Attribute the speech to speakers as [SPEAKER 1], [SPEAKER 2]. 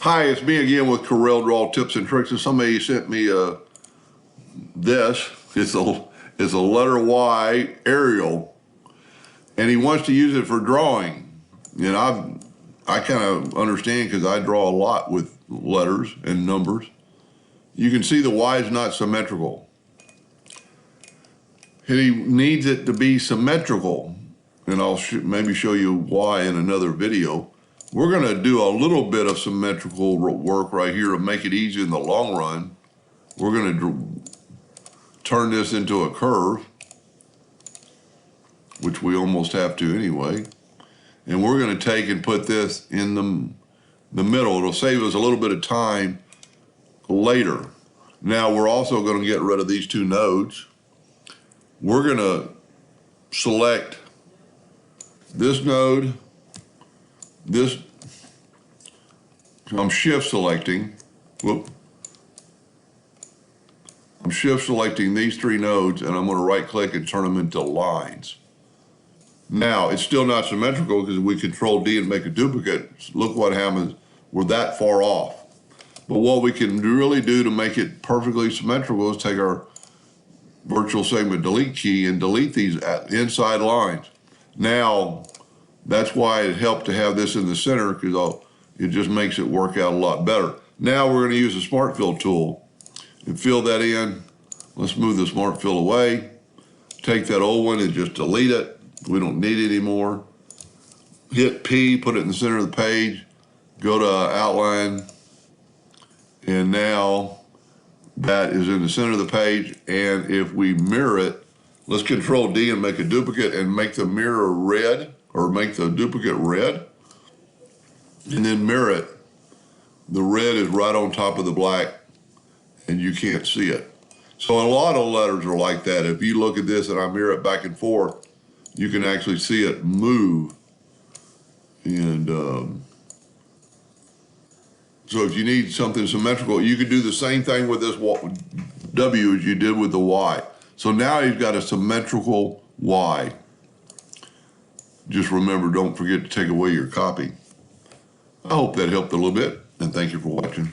[SPEAKER 1] Hi, it's me again with Corel Draw Tips and Tricks, and somebody sent me this. It's a letter Y Arial, and he wants to use it for drawing. You know, I kind of understand because I draw a lot with letters and numbers. You can see the Y is not symmetrical. And he needs it to be symmetrical, and I'll maybe show you why in another video. We're going to do a little bit of symmetrical work right here to make it easy in the long run. We're going to turn this into a curve, which we almost have to anyway. And we're going to take and put this in the middle. It'll save us a little bit of time later. Now we're also going to get rid of these two nodes. We're going to select this node, this, I'm shift selecting, I'm shift selecting these three nodes, and I'm going to right click and turn them into lines. Now it's still not symmetrical because we control D and make a duplicate. Look what happens, we're that far off. But what we can really do to make it perfectly symmetrical is take our virtual segment delete key and delete these inside lines. Now, that's why it helped to have this in the center, because it just makes it work out a lot better. Now we're going to use the Smart Fill tool and fill that in. Let's move the Smart Fill away. Take that old one and just delete it. We don't need it anymore. Hit P, put it in the center of the page, go to Outline, and now that is in the center of the page. And if we mirror it, let's Control D and make a duplicate and make the mirror red, or make the duplicate red, and then mirror it. The red is right on top of the black, and you can't see it. So a lot of letters are like that. If you look at this and I mirror it back and forth, you can actually see it move. And so if you need something symmetrical, you could do the same thing with this W as you did with the Y. So now you've got a symmetrical Y. Just remember, don't forget to take away your copy. I hope that helped a little bit, and thank you for watching.